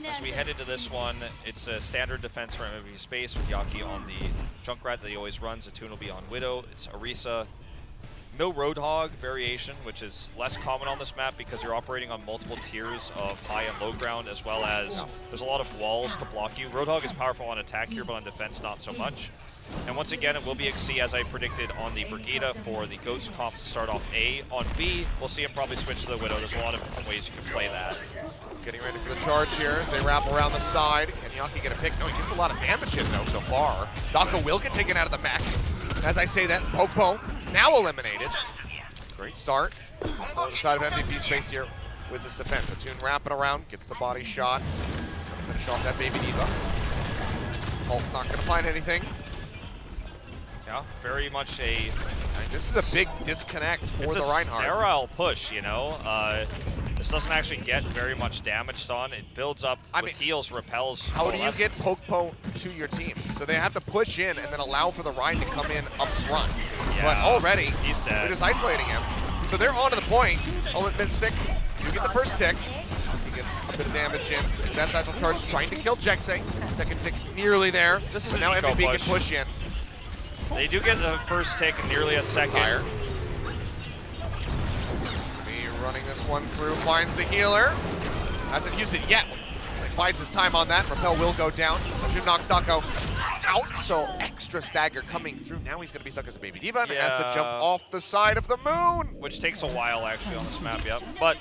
As we head into this one, it's a standard defense for MVP Space with Yaki on the Junkrat that he always runs. Attune will be on Widow. It's Orisa. No Roadhog variation, which is less common on this map because you're operating on multiple tiers of high and low ground, as well as there's a lot of walls to block you. Roadhog is powerful on attack here, but on defense not so much. And once again, it will be XC, as I predicted, on the Brigida for the Goats comp to start off A. On B, we'll see him probably switch to the Widow. There's a lot of different ways you can play that. Getting ready for the charge here as they wrap around the side. Can Yaki get a pick? No, he gets a lot of damage in, though, so far. Dako will get taken out of the mech. As I say that, Popo now eliminated. Great start on the side of MVP Space here with this defense. Attune wrapping around, gets the body shot. Finish off that Baby Diva. Hulk not going to find anything. Yeah, very much a... This is a big disconnect for the Reinhardt. It's a sterile push, you know. This doesn't actually get very much damaged on. It builds up with heals, repels. How do you get Popo to your team? So they have to push in and then allow for the Rein to come in up front. Yeah, but already, he's dead. They're just isolating him. So they're on to the point. Mystic, you get the first tick. He gets a bit of damage in. That's actual charge trying to kill Jexay. Second tick is nearly there. This is now MVP can push in. They do get the first tick in nearly a second. Fire. Running this one through, finds the healer. Hasn't used it yet. He bides his time on that. Repel will go down. Jim knocks Dako out, so extra stagger coming through. Now he's going to be stuck as a Baby Diva and has to jump off the side of the moon. Which takes a while, actually, on this map, yep. But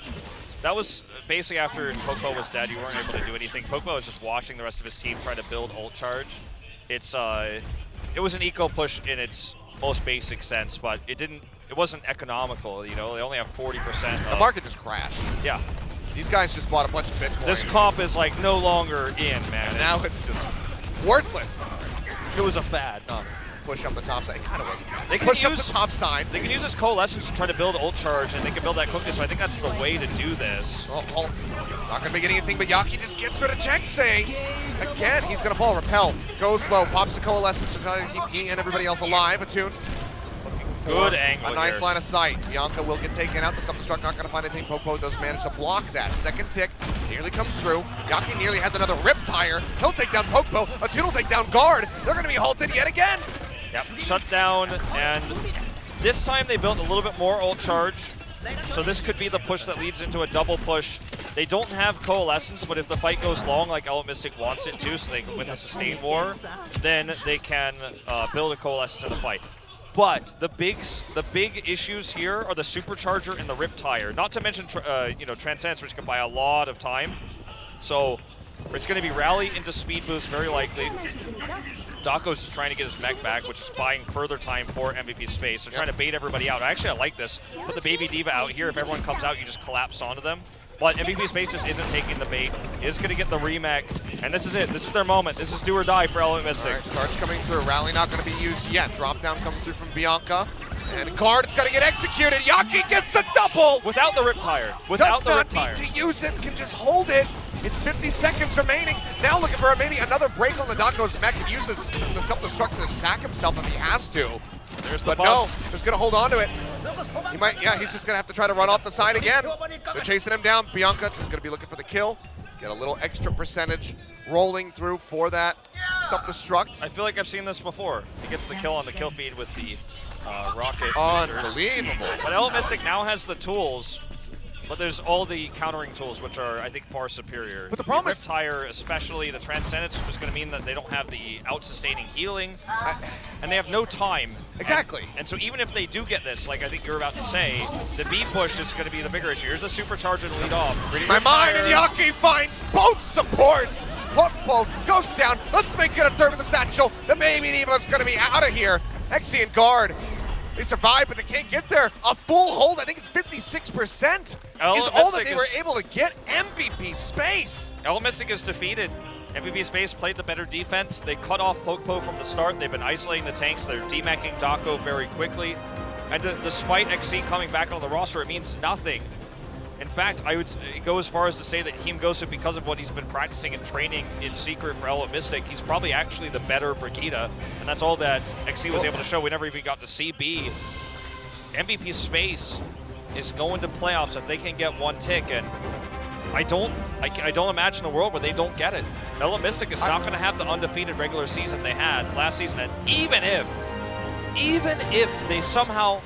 that was basically after Popo was dead. You weren't able to do anything. Popo was just watching the rest of his team try to build ult charge. It was an eco push in its most basic sense, but it wasn't economical, you know. They only have 40%. The market just crashed. Yeah. These guys just bought a bunch of Bitcoin. This comp is like no longer in, man. And now it's just worthless. It was a fad. Push up the top side. It kind of was. They can push use up the top side. They can use this coalescence to try to build ult charge, and they can build that quickly. So I think that's the way to do this. Not gonna be getting anything, but Yaki just gets rid of Jexay. Again, he's gonna fall. Repel goes low, pops the coalescence to try to keep he and everybody else alive. Attune. Good angle. A nice here. line of sight. Bianca will get taken out. The self-destruct not going to find anything. Popo does manage to block that. Second tick nearly comes through. Yaki nearly has another rip tire. He'll take down Popo. Attune will take down guard. They're going to be halted yet again. Yep, shut down, and this time they built a little bit more ult charge. So this could be the push that leads into a double push. They don't have coalescence, but if the fight goes long, like Element Mystic wants it to, so they can win the sustain war, then they can build a coalescence in the fight. But the big issues here are the supercharger and the rip tire. Not to mention, Transcendence, which can buy a lot of time. So it's going to be rally into speed boost, very likely. Dako's just trying to get his mech back, which is buying further time for MVP Space. They're trying to bait everybody out. Actually, I like this. Put the Baby Diva out here. If everyone comes out, you just collapse onto them. But MVP Space just isn't taking the bait. Is going to get the remech, and this is it. This is their moment. This is do or die for Element Mystic. Right, charge coming through. Rally not going to be used yet. Drop down comes through from Bianca. And guard is going to get executed. Yaki gets a double! Without the rip tire. Without the rip tire. Does not need to use it. Can just hold it. It's 50 seconds remaining. Now looking for maybe another break on the Dako's mech and use the self-destruct to sack himself if he has to. There's the but no, just going to hold on to it. He might, he's just going to have to try to run off the side again. They're chasing him down. Bianca just going to be looking for the kill. Get a little extra percentage rolling through for that self-destruct. I feel like I've seen this before. He gets the kill on the kill feed with the rocket. Unbelievable. But Element Mystic now has the tools, but there's all the countering tools, which are, I think, far superior. But the problem is, Rip Tire, especially the Transcendence, is going to mean that they don't have the out-sustaining healing, and they have no time. Exactly. And so even if they do get this, like I think you're about to say, the B push is going to be the bigger issue. Here's a supercharger to lead off. My mind, and Yaki finds both supports. Popo goes down. Let's make it a third with the satchel. The Baby Diva is going to be out of here. Exi and guard. They survive, but they can't get there. A full hold, I think it's 56%, is all that they were able to get. MVP Space. Element Mystic is defeated. MVP Space played the better defense. They cut off Popo from the start. They've been isolating the tanks. They're demeching Dako very quickly. And despite XC coming back on the roster, it means nothing. In fact, I would go as far as to say that Him Gosu, because of what he's been practicing and training in secret for Element Mystic, he's probably actually the better Brigida, and that's all that XC was able to show. We never even got to see B. MVP Space is going to playoffs if they can get one tick, and I don't imagine a world where they don't get it. Ella Mystic is not going to have the undefeated regular season they had last season, and even if they somehow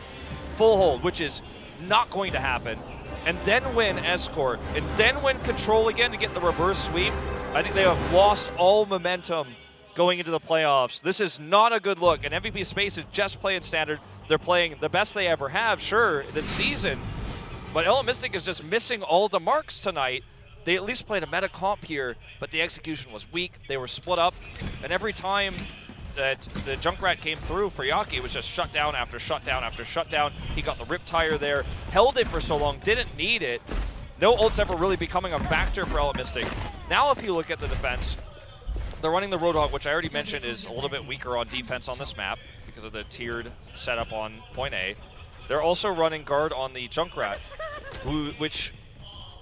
full hold, which is not going to happen, and then win Escort, and then win Control again to get the reverse sweep, I think they have lost all momentum going into the playoffs. This is not a good look, and MVP Space is just playing standard. They're playing the best they ever have, sure, this season, but Ella Mystic is just missing all the marks tonight. They at least played a meta comp here, but the execution was weak. They were split up, and every time that the Junkrat came through for Yaki, it was just shutdown after shutdown after shutdown. He got the rip tire there, held it for so long, didn't need it. No ults ever really becoming a factor for Ella Mystic. Now if you look at the defense, they're running the Roadhog, which I already mentioned is a little bit weaker on defense on this map because of the tiered setup on point A. They're also running guard on the Junkrat, which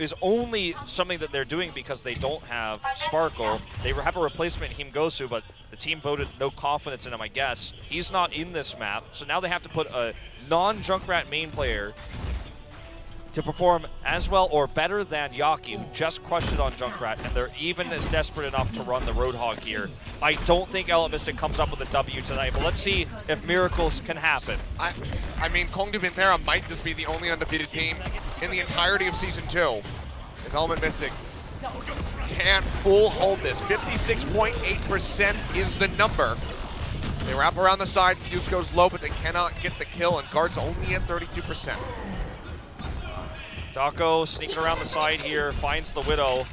is only something that they're doing because they don't have Sparkle. They have a replacement in Himgosu, but the team voted no confidence in him, I guess. He's not in this map, so now they have to put a non-Junkrat main player to perform as well or better than Yaki, who just crushed it on Junkrat, and they're even as desperate enough to run the Roadhog here. I don't think Ella Mystic comes up with a W tonight, but let's see if miracles can happen. I mean, Kongdu Vinthera might just be the only undefeated team in the entirety of Season 2. If Element Mystic can't full hold this, 56.8% is the number. They wrap around the side, Fuse goes low, but they cannot get the kill, and Guard's only at 32%. Daco sneaking around the side here, finds the Widow.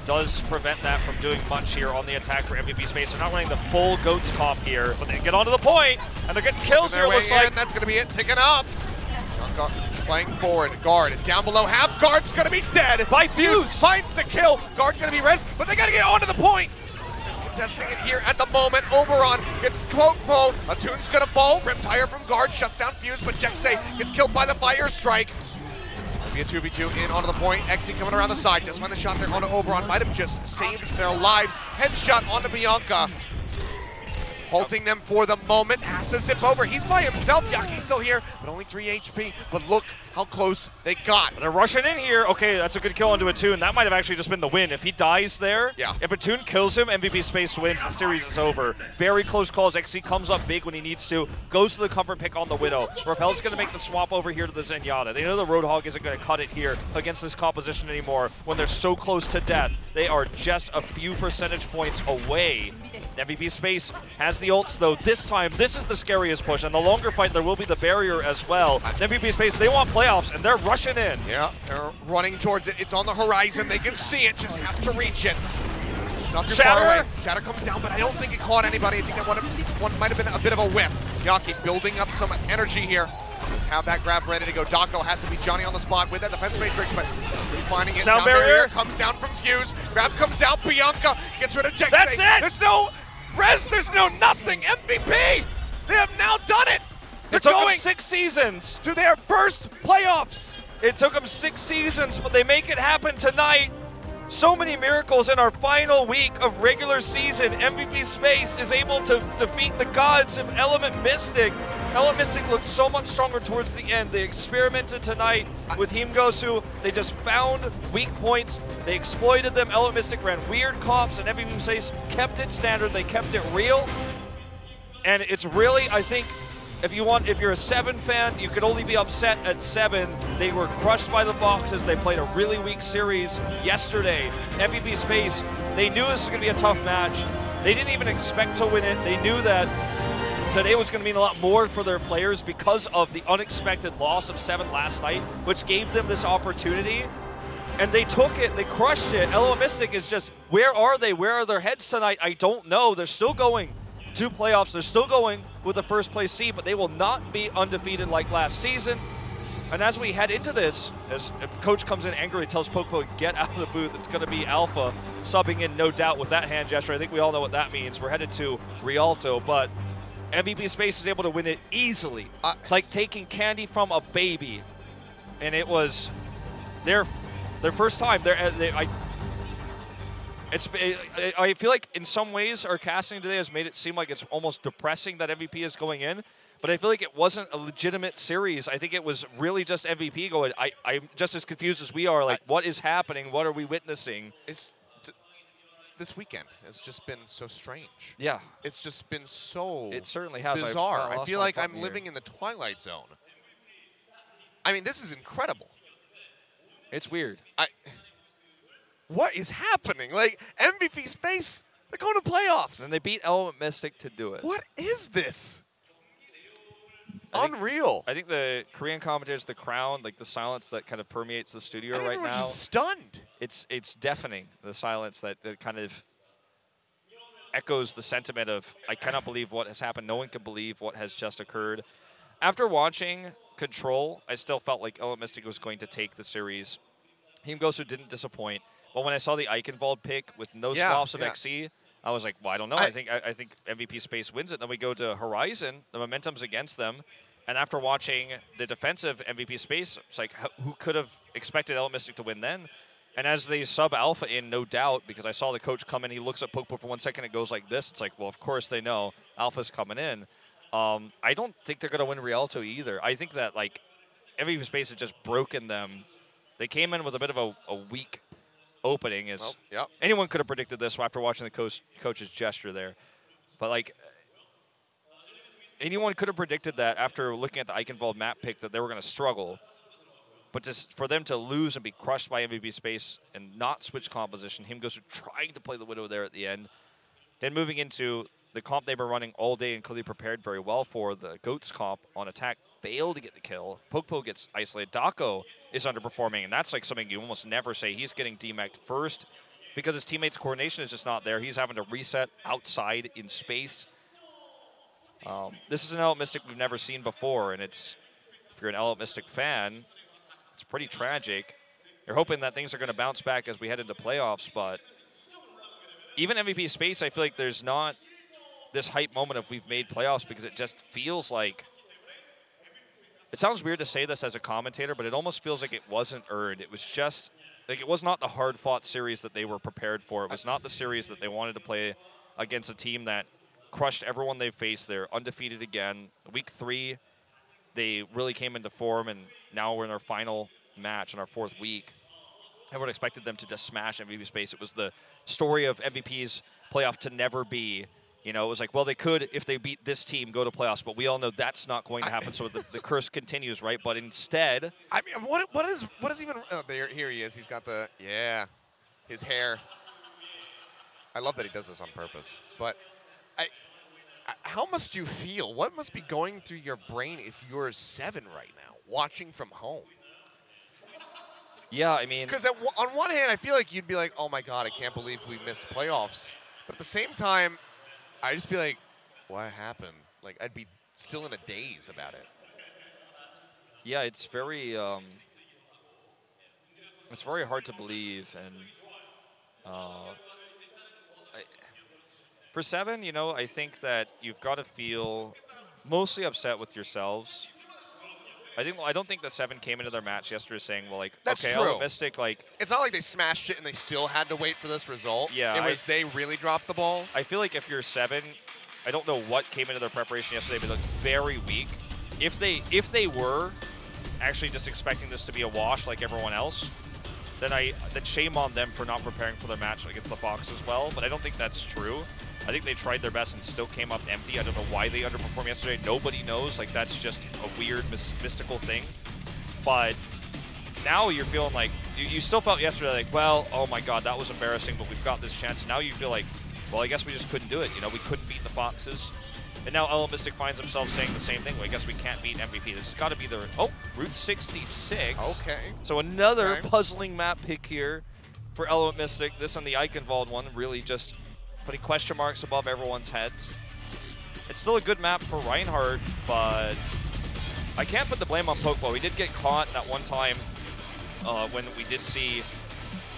Does prevent that from doing much here on the attack for MVP Space. They're not running the full Goats comp here, but they get onto the point, and they're getting kills here, looks like. That's going to be it, taken up. Playing forward, Guard down below half. Guard's going to be dead. By Fuse. Finds the kill. Guard's going to be res, but they got to get onto the point. Contesting it here at the moment. Oberon gets Popo. Atune's going to fall. Riptire from Guard shuts down Fuse, but Jexay gets killed by the Fire Strike. Be a 2v2 in onto the point. Exy coming around the side. Just find the shot there onto Oberon. Might have just saved their lives. Headshot onto Bianca. Halting them for the moment. Has to zip over. He's by himself. Yaki's still here, but only 3 HP. But look how close they got. They're rushing in here. Okay, that's a good kill onto Attune. That might have actually just been the win. If he dies there, if Attune kills him, MVP Space wins. The series is over. Very close calls. XC comes up big when he needs to. Goes to the comfort pick on the Widow. Repel's going to make the swap over here to the Zenyatta. They know the Roadhog isn't going to cut it here against this composition anymore when they're so close to death. They are just a few percentage points away. MVP Space has the ults, though. This time, this is the scariest push, and the longer fight, there will be the barrier as well. MVP Space, they want playoffs, and they're rushing in. Yeah, they're running towards it. It's on the horizon. They can see it, just have to reach it. Not too far away. Shatter comes down, but I don't think it caught anybody. I think that one might have been a bit of a whip. Yaki building up some energy here. Just have that grab ready to go. Daco has to be Johnny on the spot with that defense matrix, but finding it. Sound barrier comes down from Fuse. Grab comes out. Bianca gets rid of Jexay. That's it! There's no res, there's no nothing. MVP! They have now done it! They're It took going them 6 seasons. to their first playoffs. It took them 6 seasons, but they make it happen tonight. So many miracles in our final week of regular season. MVP Space is able to defeat the gods of Element Mystic. Element Mystic looked so much stronger towards the end. They experimented tonight with Himgosu. They just found weak points. They exploited them. Element Mystic ran weird comps, and MVP Space kept it standard. They kept it real. And it's really, I think, if you're a 7 fan, you could only be upset at 7. They were crushed by the Foxes. They played a really weak series yesterday. MVP Space, they knew this was going to be a tough match. They didn't even expect to win it. They knew that today was going to mean a lot more for their players because of the unexpected loss of 7 last night, which gave them this opportunity. And they took it. They crushed it. LO Mystic is just, where are they? Where are their heads tonight? I don't know. They're still going to playoffs. They're still going with the first place seed, but they will not be undefeated like last season. And as we head into this, as coach comes in angrily, tells Popo, get out of the booth. It's going to be Alpha subbing in, no doubt, with that hand gesture. I think we all know what that means. We're headed to Rialto, but MVP Space is able to win it easily, like taking candy from a baby. And it was their first time. I feel like in some ways our casting today has made it seem like it's almost depressing that MVP is going in. But I feel like it wasn't a legitimate series. I think it was really just MVP going, I'm just as confused as we are. Like, what is happening? What are we witnessing? This weekend has just been so strange. Yeah. It's just been so it certainly has. bizarre. I feel like I'm living in the Twilight Zone. I mean, this is incredible. It's weird. What is happening? Like, MVP Space, they're going to playoffs. And they beat Element Mystic to do it. What is this? Unreal. I think the Korean commentators, the crowd, like the silence that kind of permeates the studio right now. Just stunned. It's deafening, the silence that kind of echoes the sentiment of, I cannot believe what has happened. No one can believe what has just occurred. After watching Control, I still felt like Element Mystic was going to take the series. Team Gosu didn't disappoint. But when I saw the Eichenwald pick with no swaps of XC, I was like, well, I don't know. I think MVP Space wins it. Then we go to Horizon. The momentum's against them. And after watching the defensive MVP Space, it's like, who could have expected Element Mystic to win then? And as they sub Alpha in, no doubt, because I saw the coach come in, he looks at Pokepo for 1 second, it goes like this. It's like, well, of course they know Alpha's coming in. I don't think they're going to win Rialto either. I think that, like, MVP Space has just broken them. They came in with a bit of a weak opening. Anyone could have predicted this after watching the coach's gesture there. But, like, anyone could have predicted that after looking at the Eichenwald map pick that they were going to struggle. But just for them to lose and be crushed by MVP Space and not switch composition, him goes to trying to play the Widow there at the end. Then moving into the comp they were running all day and clearly prepared very well for, the Goats comp on attack, failed to get the kill. Pokepo gets isolated. Dako is underperforming, and that's like something you almost never say. He's getting DMAC'd first because his teammates' coordination is just not there. He's having to reset outside in space. This is an Element Mystic we've never seen before, and it's, if you're an Element Mystic fan, it's pretty tragic. You're hoping that things are going to bounce back as we head into playoffs, but even MVP Space, I feel like there's not this hype moment of we've made playoffs because it just feels like, it sounds weird to say this as a commentator, but it almost feels like it wasn't earned. It was just, like, it was not the hard-fought series that they were prepared for. It was not the series that they wanted to play against a team that crushed everyone they faced. They're undefeated again. Week 3, they really came into form, and now we're in our final match in our 4th week. Everyone expected them to just smash MVP Space. It was the story of MVP's playoff to never be. You know, it was like, well, they could, if they beat this team, go to playoffs, but we all know that's not going to happen, so the curse continues, right? But instead... I mean, what is even... Oh, here he is. He's got the... Yeah. His hair. I love that he does this on purpose. But how must you feel? What must be going through your brain if you're 7 right now, watching from home? Yeah, I mean... Because on one hand, I feel like you'd be like, oh, my God, I can't believe we missed playoffs. But at the same time... I just be like, what happened? Like, I'd be still in a daze about it. Yeah, it's very hard to believe. And for 7, you know, I think that you've got to feel mostly upset with yourselves. I don't think that 7 came into their match yesterday saying, well, like, that's okay, true. Mystic, like... It's not like they smashed it and they still had to wait for this result. Yeah. It was they really dropped the ball. I feel like if you're 7, I don't know what came into their preparation yesterday, but they looked very weak. If they were actually just expecting this to be a wash like everyone else, then shame on them for not preparing for their match against the Fox as well. But I don't think that's true. I think they tried their best and still came up empty. I don't know why they underperformed yesterday. Nobody knows. Like, that's just a weird, mystical thing. But now you're feeling like, you still felt yesterday like, well, oh my God, that was embarrassing, but we've got this chance. Now you feel like, well, I guess we just couldn't do it. You know, we couldn't beat the Foxes. And now Element Mystic finds himself saying the same thing. Well, I guess we can't beat MVP. This has got to be the, Route 66. Okay. So another puzzling map pick here for Element Mystic. This on the Eichenwald one, really just putting question marks above everyone's heads. It's still a good map for Reinhardt, but I can't put the blame on Pokeball. We did get caught that one time when we did see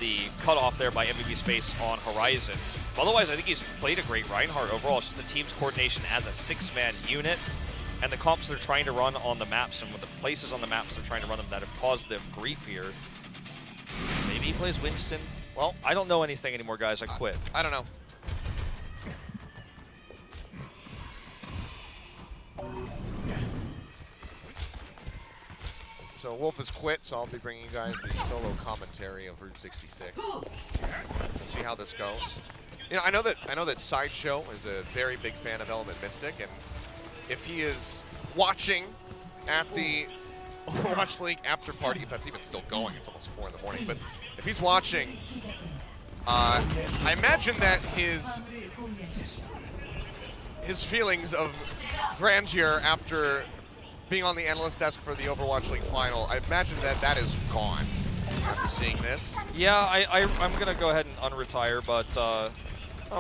the cutoff there by MVP Space on Horizon. Otherwise, I think he's played a great Reinhardt overall. It's just the team's coordination as a 6-man unit and the comps they're trying to run on the maps and with the places on the maps they're trying to run them that have caused them grief here. Maybe he plays Winston. Well, I don't know anything anymore, guys. I quit. I don't know. So Wolf has quit, so I'll be bringing you guys the solo commentary of Route 66. We'll see how this goes. You know, I know that Sideshow is a very big fan of Element Mystic, and if he is watching at the Overwatch League after party, if that's even still going, it's almost 4 in the morning, but if he's watching, I imagine that his feelings of grandeur after being on the analyst desk for the Overwatch League final, I imagine that is gone after seeing this. Yeah, I'm going to go ahead and unretire, but oh,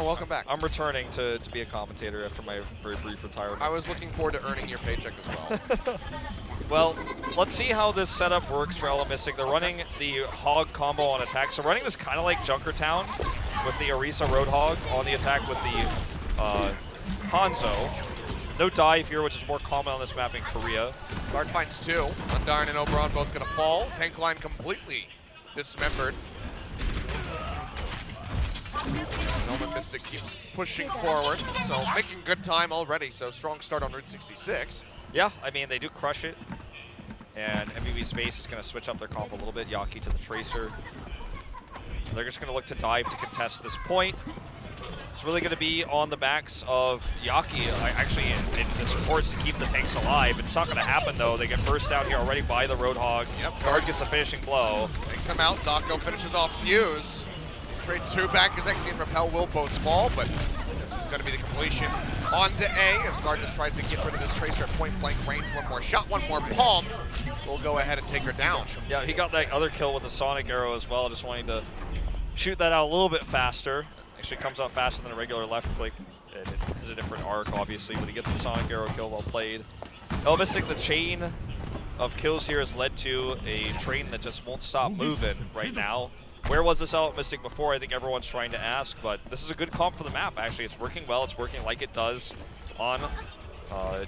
welcome back. I'm returning to be a commentator after my very brief retirement. I was looking forward to earning your paycheck as well. Well, let's see how this setup works for Element Mystic. They're running the Hog combo on attack, so running this kind of like Junkertown with the Orisa Roadhog on the attack with the Hanzo. No dive here, which is more common on this map in Korea. Guard finds 2. Undyne and Oberon both going to fall. Tank line completely dismembered. Element Mystic keeps pushing forward, so making good time already. So strong start on Route 66. Yeah, I mean, they do crush it. And MVP Space is going to switch up their comp a little bit. Yaki to the Tracer. They're just going to look to dive to contest this point. It's really going to be on the backs of Yaki, actually, in the supports to keep the tanks alive. It's not going to happen, though. They get burst out here already by the Roadhog. Yep. Guard gets a finishing blow. Takes him out. Dako finishes off Fuse. Trade 2 back as Exi and Repel will both fall, but this is going to be the completion onto A as Guard just tries to get rid of this Tracer at point blank range. One more shot, one more palm. We'll go ahead and take her down. Yeah, he got that other kill with the Sonic Arrow as well, just wanting to shoot that out a little bit faster. Actually comes out faster than a regular left click. It has a different arc, obviously, but he gets the Sonic Arrow kill, well played. Element Mystic, the chain of kills here has led to a train that just won't stop moving right now. Where was this Element Mystic before? I think everyone's trying to ask, but this is a good comp for the map, actually. It's working well. It's working like it does on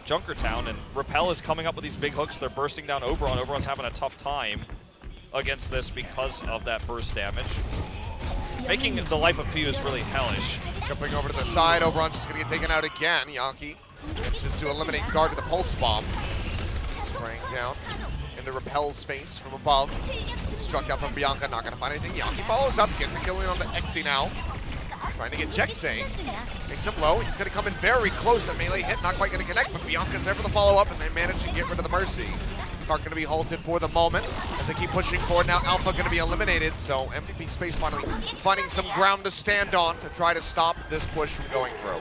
Junkertown, and Repel is coming up with these big hooks. They're bursting down Oberon. Oberon's having a tough time against this because of that burst damage, making the life of Fuse really hellish. Jumping over to the side, Oberon's just going to get taken out again. Yaki just to eliminate Guard with a pulse bomb. Spraying down into Repel's face from above. Struck out from Bianca, not going to find anything. Yaki follows up, gets a kill in on the Exi now. Trying to get Jexay. Makes him low. He's going to come in very close. The melee hit, not quite going to connect, but Bianca's there for the follow-up, and they manage to get rid of the Mercy. Cart going to be halted for the moment as they keep pushing forward. Now Alpha going to be eliminated, so MVP Space finally finding some ground to stand on to try to stop this push from going through.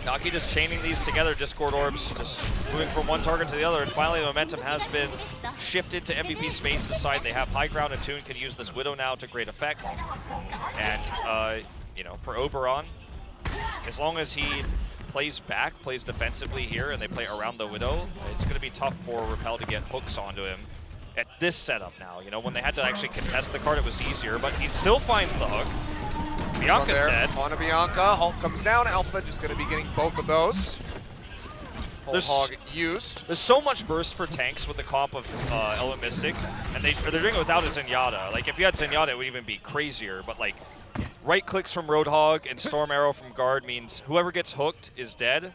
Naki just chaining these together, Discord Orbs, just moving from one target to the other, and finally the momentum has been shifted to MVP Space's side. They have high ground, and Toon can use this Widow now to great effect. And, you know, for Oberon, as long as he plays back, plays defensively here, and they play around the Widow, it's going to be tough for Repel to get hooks onto him at this setup now. You know, when they had to actually contest the card, it was easier, but he still finds the hook. Bianca's dead. On to Bianca. Hulk comes down. Alpha just going to be getting both of those. Whole hog used. There's so much burst for tanks with the comp of Element Mystic, and they're doing it without a Zenyatta. Like, if you had Zenyatta, it would even be crazier, but like, right clicks from Roadhog and Storm Arrow from Guard means whoever gets hooked is dead.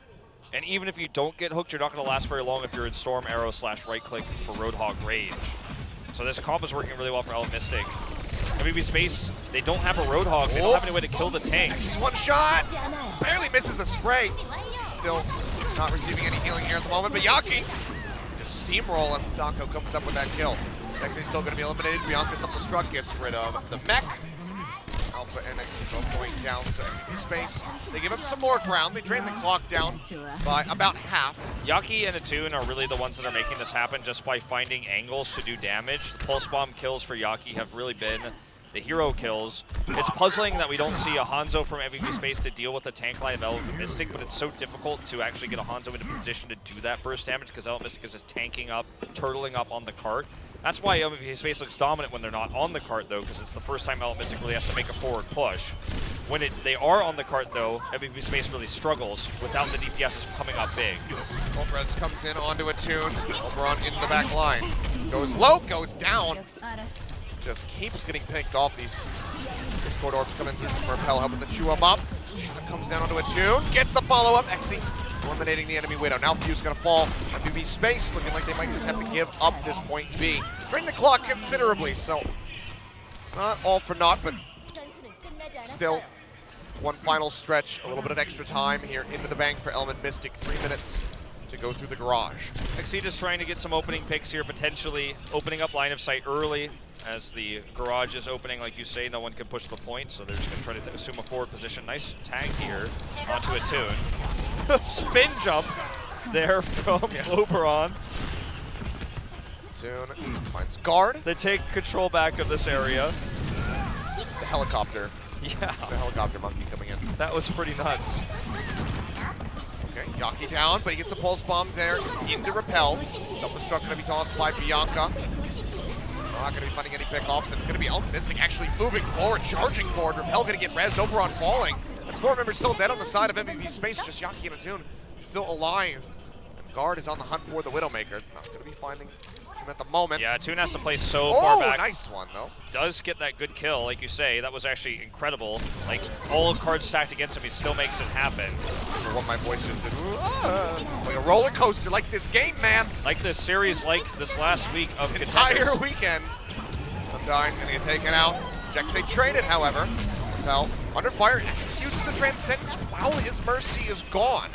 And even if you don't get hooked, you're not going to last very long if you're in Storm Arrow / right click for Roadhog range. So this comp is working really well for Element Mystic. MVP Space, they don't have a Roadhog. They don't have any way to kill the tanks. One shot! Barely misses the spray. Still not receiving any healing here at the moment, but Yaki just steamroll, and Dako comes up with that kill. Nexa's still going to be eliminated. Bianca self-destruct gets rid of the mech. Alpha and Exi both going down, so MVP Space. They give up some more ground. They drain the clock down by about half. Yaki and Atune are really the ones that are making this happen just by finding angles to do damage. The pulse bomb kills for Yaki have really been the hero kills. It's puzzling that we don't see a Hanzo from MVP Space to deal with the tank line of Element Mystic, but it's so difficult to actually get a Hanzo into position to do that burst damage because Element Mystic is just tanking up, turtling up on the cart. That's why MVP Space looks dominant when they're not on the cart, though, because it's the first time Element Mystic really has to make a forward push. When they are on the cart, though, MVP Space really struggles without the DPSs coming up big. Ultras comes in onto Attune. Oberon into the back line. Goes low, goes down. Just keeps getting picked off. These Discord Orbs coming through from Repel, helping to chew him up. Comes down onto Attune. Gets the follow-up. Exi eliminating the enemy Widow. Now Fuse gonna fall. MVP Space looking like they might just have to give up this point B. Bring the clock considerably, so not all for naught, but still one final stretch, a little bit of extra time here into the bank for Element Mystic. 3 minutes to go through the garage. XC just trying to get some opening picks here, potentially opening up line of sight early. As the garage is opening, like you say, no one can push the point, so they're just going to try to assume a forward position. Nice tag here onto a Toon. Spin jump there from Oberon. Toon finds guard. They take control back of this area. The helicopter. Yeah. The helicopter monkey coming in. That was pretty nuts. Okay, Yaki down, but he gets a pulse bomb there into Repel. Self-destruct going to be tossed by Bianca. Not going to be finding any pickoffs. It's going to be Element Mystic actually moving forward, charging forward. Repel going to get rezzed. Oberon falling. That's 4 members still dead on the side of MVP Space. Just Yaki and Toon still alive. And Guard is on the hunt for the Widowmaker. Not going to be finding him at the moment. Yeah, Toon has to play so far back. Nice one, though. Does get that good kill, like you say. That was actually incredible. Like, all cards stacked against him, he still makes it happen. For what my voice just did. Like a roller coaster, like this game, man. Like this series, like this last week of this Contenders. Entire weekend. Undyne gonna get taken out. Jexay traded, however. So, under fire, uses the Transcendence while his Mercy is gone.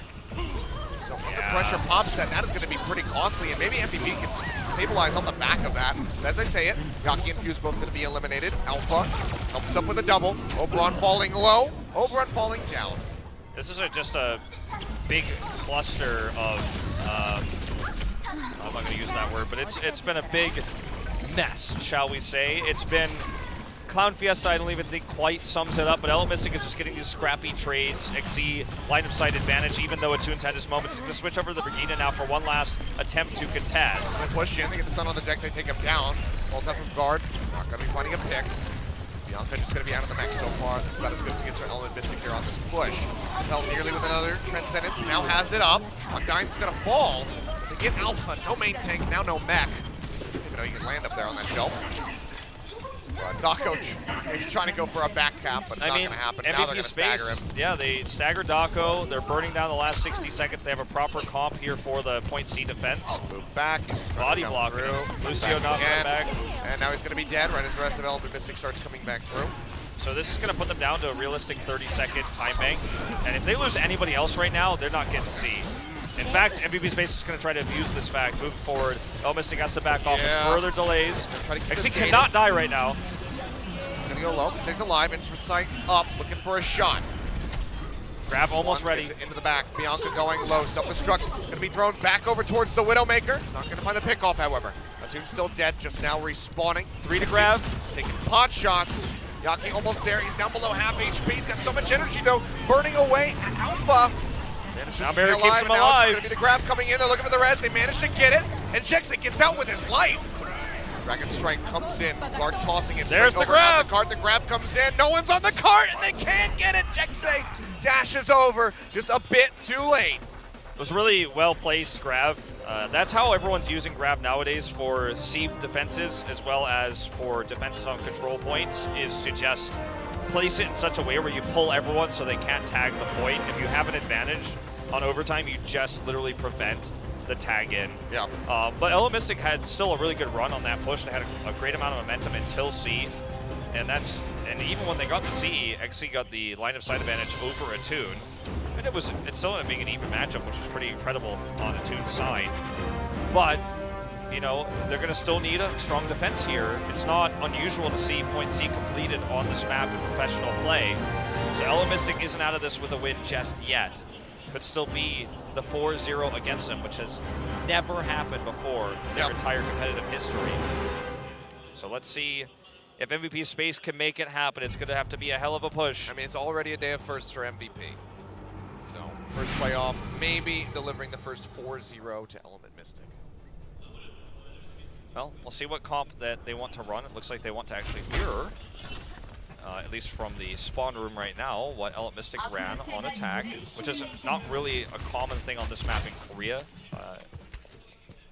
So, under pressure pops that is gonna be pretty costly, and maybe MVP can stabilize on the back of that. But as I say it, Yaki and Fuse both gonna be eliminated. Alpha helps up with a double. Oberon falling low, Oberon falling down. This is just a big cluster of, I'm not gonna use that word, but it's been a big mess, shall we say. It's been Clown Fiesta, I don't even think quite sums it up, but Element Mystic is just getting these scrappy trades. XZ, line of sight advantage, even though Toon's had his moments. He's going to switch over to the Brigida now for one last attempt to contest. They push in, they get the sun on the Jex, they take him down. Falls out from guard, not going to be finding a pick. Bianca just going to be out of the mech so far. That's about as good as it gets for Element Mystic here on this push. Held nearly with another Transcendence, now has it up. Undyne's going to fall. They get Alpha, no main tank, now no mech. Even though you can land up there on that shelf. Daco is trying to go for a back cap, but it's not going to happen. Now they're going to stagger him. Yeah, they stagger Daco. They're burning down the last 60 seconds. They have a proper comp here for the point C defense. Move back. Body block. Lucio not coming back. And now he's going to be dead right as the rest of Element Mystic starts coming back through. So this is going to put them down to a realistic 30-second time bank. And if they lose anybody else right now, they're not getting C. In fact, MVP Space is going to try to abuse this fact. Moving forward, Element Mystic has to back off with further delays. XC cannot die right now. He's going to go low. Stays alive. Inch sight up, looking for a shot. Grab almost ready. Into the back. Bianca going low. Self-destruct. Going to be thrown back over towards the Widowmaker. Not going to find the pickoff, however. Toon's still dead, just now respawning. 3 to grab. Taking pot shots. Yaki almost there. He's down below half HP. He's got so much energy, though. Burning away at Alpha. Now Barry keeps him alive. It's going to be the grab coming in. They're looking for the rest. They manage to get it. And Jexay gets out with his life. Dragon Strike comes in. Guard tossing it. There's the grab. The cart. The grab comes in. No one's on the cart, and they can't get it. Jexay dashes over just a bit too late. It was really well-placed grab. That's how everyone's using grab nowadays for C defenses as well as for defenses on control points, is to just place it in such a way where you pull everyone so they can't tag the point. If you have an advantage on overtime, you just literally prevent the tag in. Yeah. But Element Mystic had still a really good run on that push. They had a great amount of momentum until C, and even when they got to C, XC got the line of sight advantage over a Toon. And it still ended up being an even matchup, which was pretty incredible on a Toon's side. But you know, they're going to still need a strong defense here. It's not unusual to see point C completed on this map in professional play. So Element Mystic isn't out of this with a win just yet. Could still be the 4-0 against them, which has never happened before in their entire competitive history. So let's see if MVP Space can make it happen. It's going to have to be a hell of a push. I mean, it's already a day of firsts for MVP. So, first playoff, maybe delivering the first 4-0 to Element Mystic. Well, we'll see what comp that they want to run. It looks like they want to actually mirror, at least from the spawn room right now, what Element Mystic ran on attack, which is not really a common thing on this map in Korea.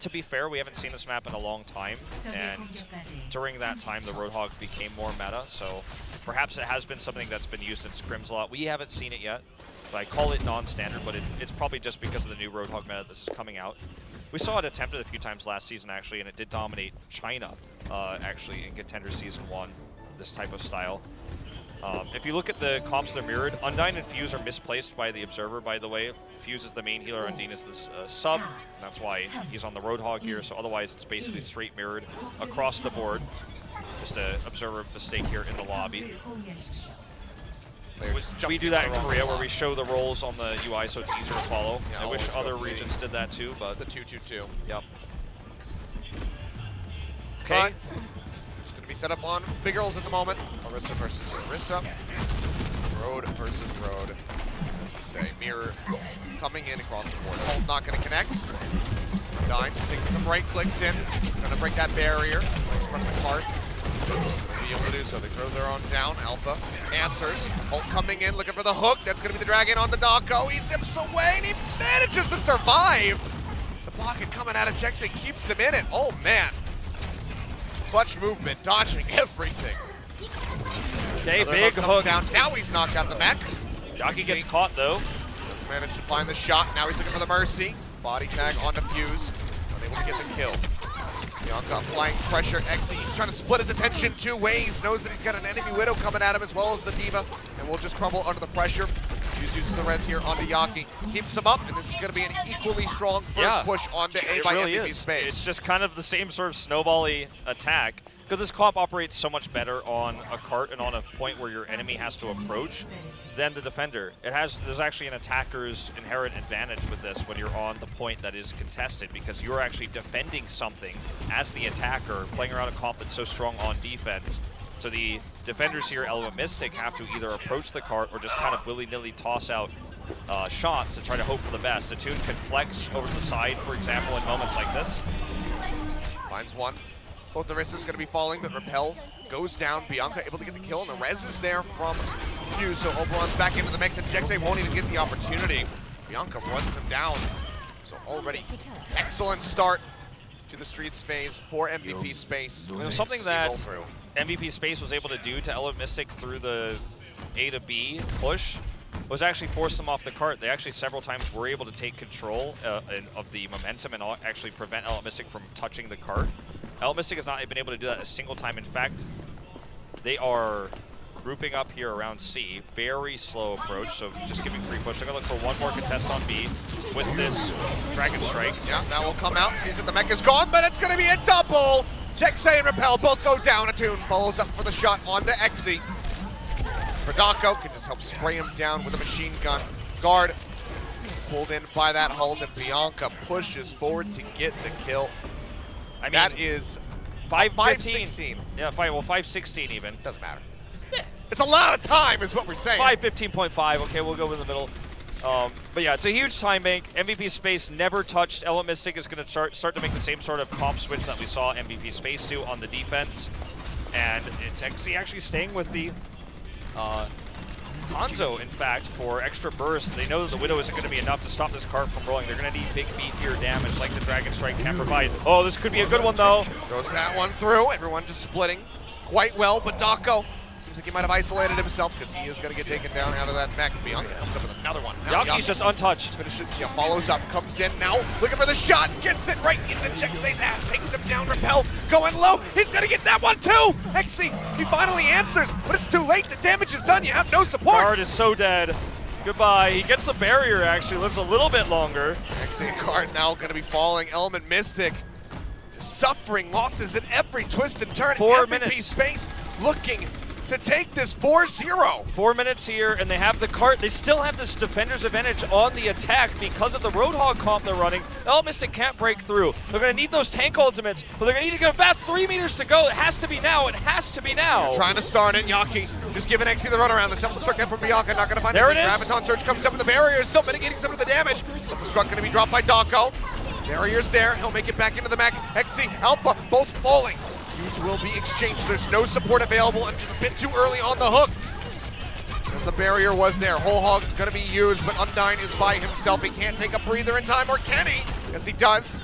To be fair, we haven't seen this map in a long time, and during that time, the Roadhog became more meta, so perhaps it has been something that's been used in scrims a lot. We haven't seen it yet. I call it non-standard, but it's probably just because of the new Roadhog meta this is coming out. We saw it attempted a few times last season, actually, and it did dominate China, actually, in Contenders Season 1, this type of style. If you look at the comps, they're mirrored. Undyne and Fuse are misplaced by the Observer, by the way. Fuse is the main healer, Undyne is this sub, and that's why he's on the Roadhog here, so otherwise it's basically straight mirrored across the board. Just an Observer mistake here in the lobby. We do that in Korea where we show the roles on the UI so it's easier to follow. Yeah, I wish other regions did that too, but... The 2-2-2. Yep. Okay. It's going to be set up on big girls at the moment. Orisa versus Orisa. Road versus Road. As you say, Mirror coming in across the board. Ult not going to connect. Dying, taking some right clicks in. Going to break that barrier. In front of the cart. Be able to do so. They throw their own down. Alpha answers. Ult coming in, looking for the hook. That's going to be the dragon on the Doggo. He zips away and he manages to survive. The block coming out of Jexay keeps him in it. Oh man. Clutch movement, dodging everything. Okay, Another big hook. Down. Now he's knocked out the mech. Jockey gets caught though. Just managed to find the shot. Now he's looking for the Mercy. Body tag on Fuse. Unable to get the kill. Bianca applying pressure. Xe, he's trying to split his attention 2 ways. Knows that he's got an enemy Widow coming at him as well as the Diva. And will just crumble under the pressure. Fuse uses the res here onto Yaki. Keeps him up, and this is going to be an equally strong first push onto A by really MVP Space. It's just kind of the same sort of snowball-y attack. Because this comp operates so much better on a cart and on a point where your enemy has to approach than the defender. There's actually an attacker's inherent advantage with this when you're on the point that is contested, because you're actually defending something as the attacker, playing around a comp that's so strong on defense. So the defenders here, Element Mystic, have to either approach the cart or just kind of willy-nilly toss out shots to try to hope for the best. Attune can flex over to the side, for example, in moments like this. Finds one. Both the Orisa's going to be falling, but Repel goes down. Bianca able to get the kill, and the res is there from Fuse. So Oberon's back into the mix, and Jexay won't even get the opportunity. Bianca runs him down. So already excellent start to the Streets phase for MVP Space. You know, something that MVP Space was able to do to Element Mystic through the A to B push was actually force them off the cart. They actually several times were able to take control of the momentum and actually prevent Element Mystic from touching the cart. Element Mystic has not been able to do that a single time. In fact, they are grouping up here around C. Very slow approach, so just giving free push. They're going to look for one more contest on B with this Dragon Strike. Yeah, that will come out. Sees that the mech is gone, but it's going to be a double. Jexay and Repel both go down. Attune follows up for the shot onto Xe. Rodako can just help spray him down with a machine gun. Guard pulled in by that hold, and Bianca pushes forward to get the kill. I mean, that is 5:16. Yeah, 5:16 even. Doesn't matter. It's a lot of time is what we're saying. 5:15.5. Okay, we'll go in the middle. But yeah, it's a huge time bank. MVP Space never touched. Element Mystic is going to start to make the same sort of comp switch that we saw MVP Space do on the defense. And it's actually staying with the Hanzo, in fact, for extra burst. They know that the Widow isn't going to be enough to stop this cart from rolling. They're going to need big beefier damage like the Dragon Strike can provide. Oh, this could be a good one, though. Throws that one through. Everyone just splitting quite well, but Dako seems like he might have isolated himself because he is going to get taken down out of that mech. Bianca comes up with another one. Yaki's just untouched. Finishes, follows up, comes in now, looking for the shot, gets it right into Jexay's ass, takes him down. Repel going low. He's going to get that one too. Xe, he finally answers, but it's too late. The damage is done. You have no support. Guard is so dead. Goodbye. He gets the barrier, actually, lives a little bit longer. Xe and Guard now going to be falling. Element Mystic just suffering losses at every twist and turn. 4 MVP minutes. Space looking to take this 4-0. 4 minutes here, and they have the cart. They still have this defender's advantage on the attack because of the Roadhog comp they're running. Element Mystic can't break through. They're going to need those tank ultimates, but they're going to need to go fast. 3 meters to go. It has to be now. It has to be now. Trying to start it. Yaki just giving Xe the runaround. The self-destruct there from Bianca. Not going to find there anything. it is. Graviton Surge comes up with the barrier. Still mitigating some of the damage. Self-destruct going to be dropped by Dako. Barrier's there. He'll make it back into the mech. Xe, Alpha, both falling. Fuse will be exchanged. There's no support available and just a bit too early on the hook. As the barrier was there. Whole Hog going to be used, but Undyne is by himself. He can't take a breather in time, or can he? Yes, he does.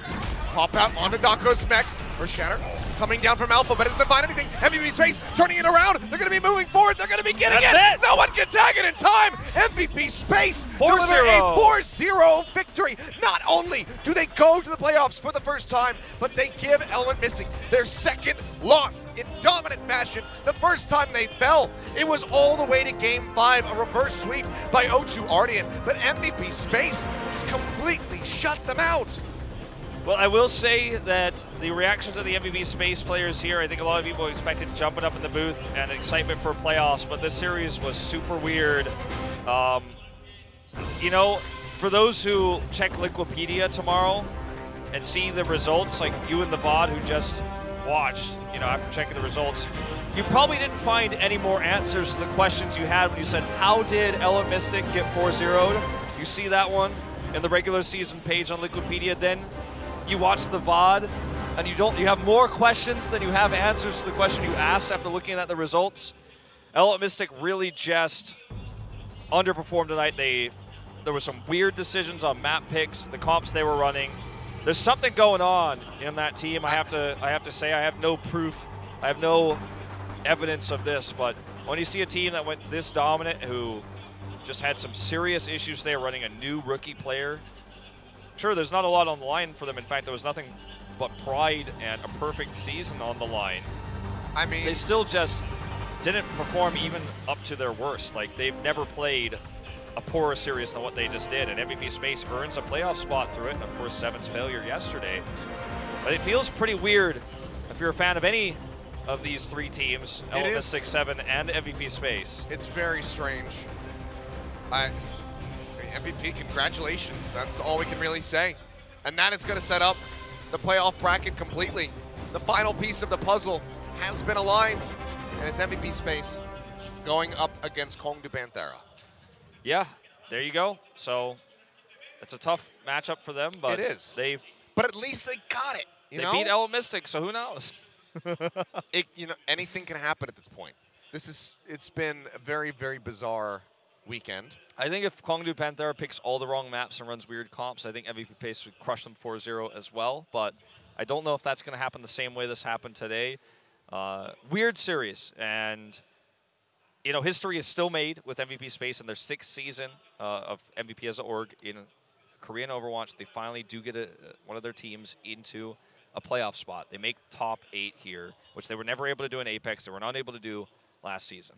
Pop out onto Dako's mech. Or Shatter. Coming down from Alpha, but it doesn't find anything. MVP Space turning it around. They're going to be moving forward. They're going to be getting That's it. No one can tag it in time. MVP Space 4-0. deliver a 4-0 victory. Not only do they go to the playoffs for the first time, but they give Element Mystic their second loss in dominant fashion. The first time they fell, it was all the way to Game 5, a reverse sweep by O2 Ardian, but MVP Space just completely shut them out. Well, I will say that the reactions of the MVP Space players here, I think a lot of people expected jumping up in the booth and excitement for playoffs, but this series was super weird. You know, for those who check Liquipedia tomorrow and see the results, like you and the VOD who just watched, you know, after checking the results, you probably didn't find any more answers to the questions you had when you said, how did Element Mystic get 4-0'd? You see that one in the regular season page on Liquipedia, then you watch the VOD, and you have more questions than you have answers to the question you asked after looking at the results. Element Mystic really just underperformed tonight. There were some weird decisions on map picks, the comps they were running. There's something going on in that team. I have to say, I have no proof, I have no evidence of this, but when you see a team that went this dominant, who just had some serious issues there running a new rookie player, sure, there's not a lot on the line for them. In fact, there was nothing but pride and a perfect season on the line. I mean, they still just didn't perform even up to their worst. Like, they've never played a poorer series than what they just did, and MVP Space earns a playoff spot through it, and of course, Seven's failure yesterday. But it feels pretty weird if you're a fan of any of these three teams, Element Mystic, Seven, and MVP Space. It's very strange. MVP, congratulations. That's all we can really say. And that is going to set up the playoff bracket completely. The final piece of the puzzle has been aligned, and it's MVP Space going up against Kong du Panthera. Yeah, there you go. So it's a tough matchup for them, but it is. But at least they got it. They beat Element Mystic, so who knows? You know, anything can happen at this point. It's been a very, very bizarre weekend. I think if Kong du Panthera picks all the wrong maps and runs weird comps, I think MVP Space would crush them 4-0 as well. But I don't know if that's going to happen the same way this happened today. Weird series. And, you know, history is still made with MVP Space in their 6th season of MVP as an org in Korean Overwatch. They finally do get one of their teams into a playoff spot. They make top 8 here, which they were never able to do in Apex. They were not able to do last season.